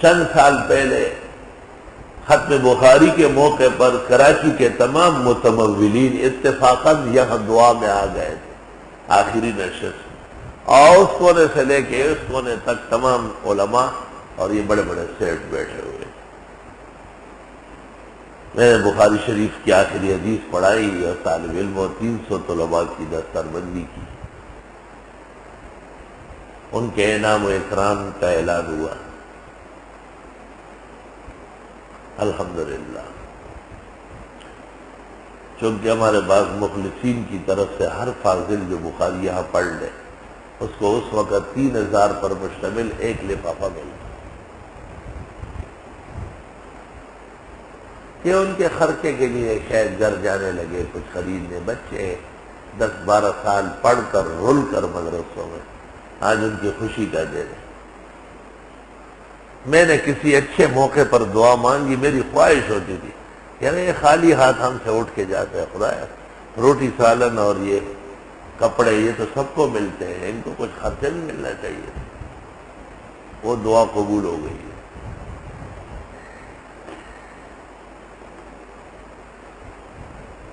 چند سال پہلے ختم بخاری کے موقع پر کراچی کے تمام متمولین اتفاقاً یہاں دعا میں آ گئے تھے آخری نشست، اور اس کونے سے لے کے اس کونے تک تمام علماء اور یہ بڑے بڑے سیٹ بیٹھے ہوئے تھے۔ میں نے بخاری شریف کی آخری حدیث پڑھائی اور طالب علم اور 300 طلباء کی دستار بندی کی، ان کے انعام و اکرام کا اعلان ہوا۔ الحمدللہ، چونکہ ہمارے بعض مخلصین کی طرف سے ہر فاضل جو بخاری یہاں پڑھ لے اس کو اس وقت 3000 پر مشتمل ایک لفافہ ملتا، کہ ان کے خرچے کے لیے شاید گھر جانے لگے کچھ خریدنے، بچے 10-12 سال پڑھ کر رول کر مدرسوں میں، آج ان کی خوشی کا دن ہے۔ میں نے کسی اچھے موقع پر دعا مانگی، میری خواہش ہوتی تھی یعنی یہ خالی ہاتھ ہم سے اٹھ کے جاتے ہیں، خدایا روٹی سالن اور یہ کپڑے یہ تو سب کو ملتے ہیں، ان کو کچھ خرچہ بھی ملنا چاہیے۔ وہ دعا قبول ہو گئی ہے۔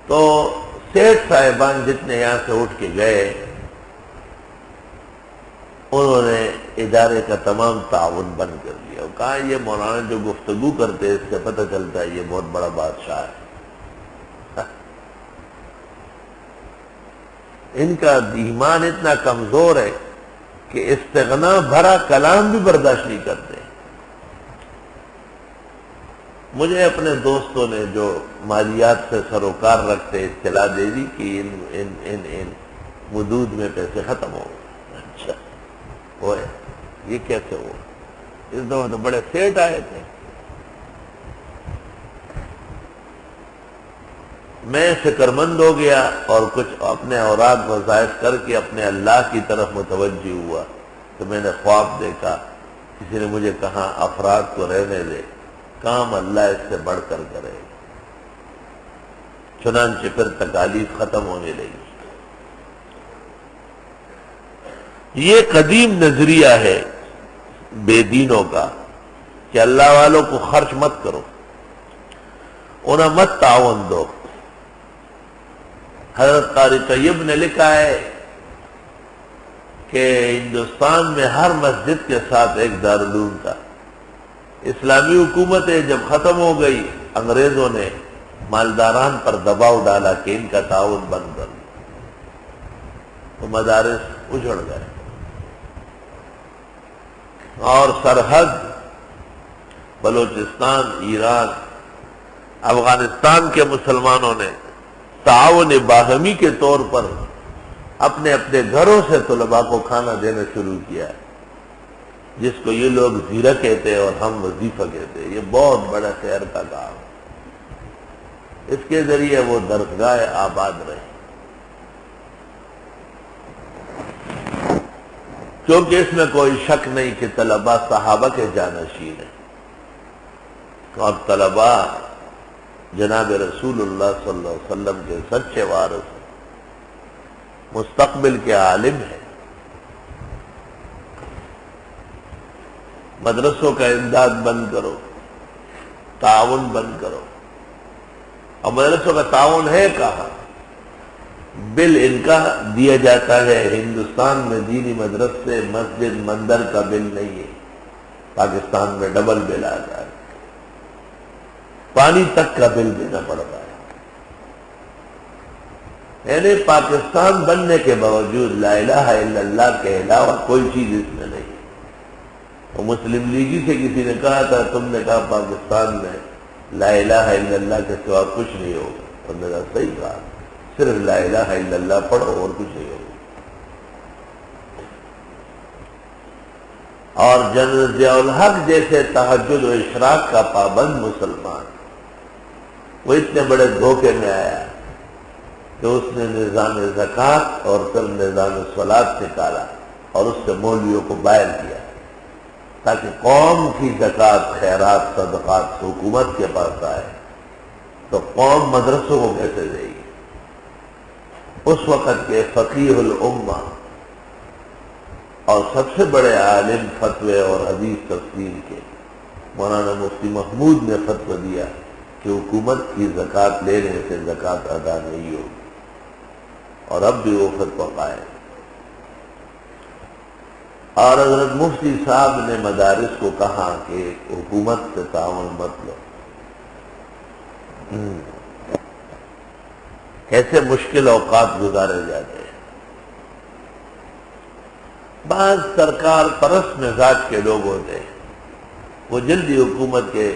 تو سیٹھ صاحبان جتنے یہاں سے اٹھ کے گئے انہوں نے ادارے کا تمام تعاون بند کر دیا اور کہا یہ مولانا جو گفتگو کرتے اس سے پتہ چلتا ہے یہ بہت بڑا بادشاہ ہے۔ ان کا ایمان اتنا کمزور ہے کہ استغنا بھرا کلام بھی برداشت نہیں کرتے۔ مجھے اپنے دوستوں نے جو مالیات سے سروکار رکھتے اطلاع دے دی کہ ان مدود میں پیسے ختم ہو گئے۔ اچھا وہ ہے، یہ کیسے ہوا؟ اس دفعہ تو بڑے سیٹ آئے تھے۔ میں فکرمند ہو گیا اور کچھ اپنے اوراق وظائف کر کے اپنے اللہ کی طرف متوجہ ہوا تو میں نے خواب دیکھا، کسی نے مجھے کہا افراد کو رہنے دے، کام اللہ اس سے بڑھ کر کرے۔ چنانچہ پھر تکالیف ختم ہونے لگی۔ یہ قدیم نظریہ ہے بے دینوں کا کہ اللہ والوں کو خرچ مت کرو، انہیں مت تعاون دو۔ حضرت قاری طیب نے لکھا ہے کہ ہندوستان میں ہر مسجد کے ساتھ ایک دارالعلوم تھا۔ اسلامی حکومتیں جب ختم ہو گئی انگریزوں نے مالداران پر دباؤ ڈالا کہ ان کا تعاون بند کر دو، تو مدارس اجڑ گئے اور سرحد بلوچستان، ایران، افغانستان کے مسلمانوں نے تعاون باہمی کے طور پر اپنے اپنے گھروں سے طلباء کو کھانا دینا شروع کیا، جس کو یہ لوگ زیرہ کہتے ہیں اور ہم وظیفہ کہتے ہیں۔ یہ بہت بڑا خیر کا کام ہے، اس کے ذریعے وہ درگاہ آباد رہے، کیونکہ اس میں کوئی شک نہیں کہ طلباء صحابہ کے جانشین ہیں اور طلباء جناب رسول اللہ صلی اللہ علیہ وسلم کے سچے وارث ہیں، مستقبل کے عالم ہیں۔ مدرسوں کا امداد بند کرو، تعاون بند کرو۔ اور مدرسوں کا تعاون ہے کہاں؟ بل ان کا دیا جاتا ہے ہندوستان میں دینی مدرسے مسجد مندر کا بل نہیں ہے، پاکستان میں ڈبل بل آتا ہے، پانی تک کا بل دینا پڑتا ہے۔ یعنی پاکستان بننے کے باوجود لا الہ الا اللہ کے علاوہ کوئی چیز اس میں نہیں۔ وہ مسلم لیگی سے کسی نے کہا تھا تم نے کہا پاکستان میں لا الہ الا اللہ کے سوا کچھ نہیں ہوگا، اور نے کہا صحیح کہا، صرف لا الہ الا اللہ پڑھو اور کچھ نہیں ہوگا۔ اور جنرل ضیاء الحق جیسے تہجد و اشراق کا پابند مسلمان وہ اتنے بڑے دھوکے میں آیا کہ اس نے نظام زکوٰۃ اور پھر نظام صلاۃ نکالا اور اس سے مولویوں کو باہر کیا تاکہ قوم کی زکوٰۃ خیرات صدقات حکومت کے پاس آئے، تو قوم مدرسوں کو کیسے دے گی؟ اس وقت کے فقیہ الامہ اور سب سے بڑے عالم فتوے اور حدیث تفسیر کے مولانا مفتی محمود نے فتویٰ دیا کہ حکومت کی زکوٰۃ لینے سے زکوٰۃ ادا نہیں ہوگی، اور اب بھی وہ فتویٰ قائم۔ اور حضرت مفتی صاحب نے مدارس کو کہا کہ حکومت سے تعاون مت لو۔ ایسے مشکل اوقات گزارے جاتے ہیں۔ بعض سرکار پرست مزاج کے لوگ ہوتے ہیں، وہ جلدی حکومت کے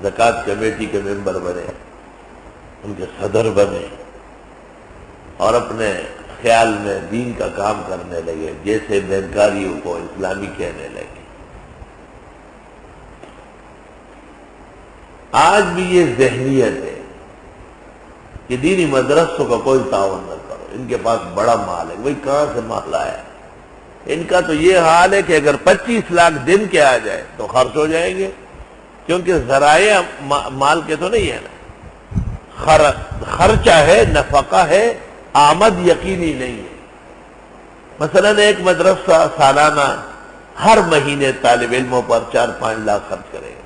زکوٰۃ کمیٹی کے ممبر بنے، ان کے صدر بنے، اور اپنے خیال میں دین کا کام کرنے لگے، جیسے بینکاریوں کو اسلامی کہنے لگے۔ آج بھی یہ ذہنیت ہے کہ دینی مدرسوں کا کوئی تعاون نہ کرو، ان کے پاس بڑا مال ہے، وہی کہاں سے مال آیا؟ ان کا تو یہ حال ہے کہ اگر 25 لاکھ دن کے آ جائے تو خرچ ہو جائیں گے، کیونکہ ذرائع مال کے تو نہیں ہے نا، خرچہ ہے، نفقہ ہے، آمد یقینی نہیں ہے۔ مثلا ایک مدرسہ سالانہ ہر مہینے طالب علموں پر 4-5 لاکھ خرچ کرے گا،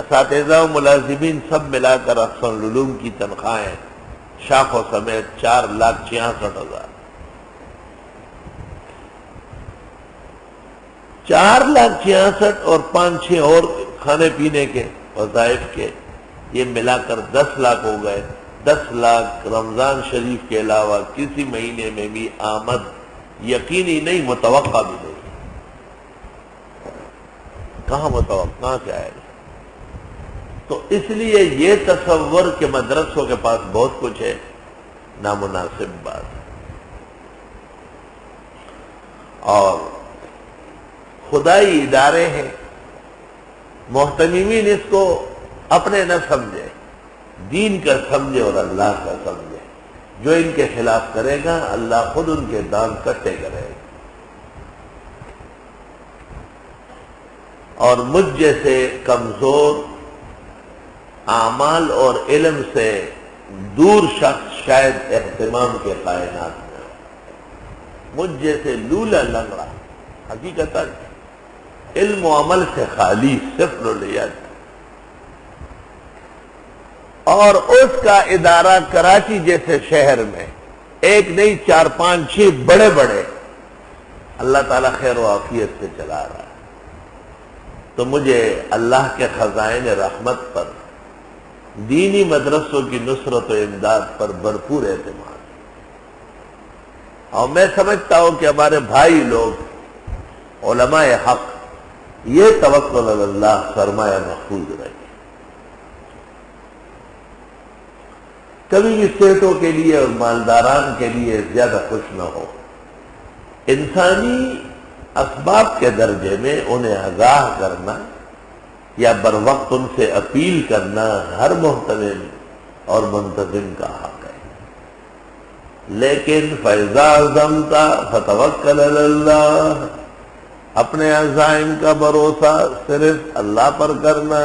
اساتذہ و ملازمین سب ملا کر احسن العلوم کی تنخواہیں شاخوں سمیت 4,66,000، 4,66,000 اور 5-6 اور کھانے پینے کے وظائف کے، یہ ملا کر 10 لاکھ ہو گئے۔ 10 لاکھ رمضان شریف کے علاوہ کسی مہینے میں بھی آمد یقینی نہیں، متوقع بھی نہیں۔ کہاں متوقع، کہاں سے آئے گا؟ تو اس لیے یہ تصور کہ مدرسوں کے پاس بہت کچھ ہے، نامناسب بات ہے۔ اور خدائی ادارے ہیں، محتممین اس کو اپنے نہ سمجھے، دین کا سمجھے اور اللہ کا سمجھے۔ جو ان کے خلاف کرے گا اللہ خود ان کے دان کٹے کرے گا۔ اور مجھ جیسے کمزور، اعمال اور علم سے دور شخص شاید اہتمام کے کائنات میں ہو، مجھ جیسے لولا لنگڑا، حقیقتاً علم و عمل سے خالی، صفر و لیت، اور اس کا ادارہ کراچی جیسے شہر میں ایک نہیں 4-5-6 بڑے بڑے اللہ تعالیٰ خیر و عافیت سے چلا رہا ہے۔ تو مجھے اللہ کے خزائن رحمت پر، دینی مدرسوں کی نصرت و امداد پر بھرپور اعتماد ہے، اور میں سمجھتا ہوں کہ ہمارے بھائی لوگ علماء حق یہ توکل علی اللہ سرمایہ محفوظ رہے۔ کبھی بھی سیٹوں کے لیے اور مالداران کے لیے زیادہ خوش نہ ہو، انسانی اسباب کے درجے میں انہیں آگاہ کرنا یا بروقت ان سے اپیل کرنا ہر محتمم اور منتظم کا حق ہے، لیکن فَإِذَا عَزَمْتَ فَتَوَكَّلْ عَلَى اللَّهِ، اپنے عزائم کا بھروسہ صرف اللہ پر کرنا،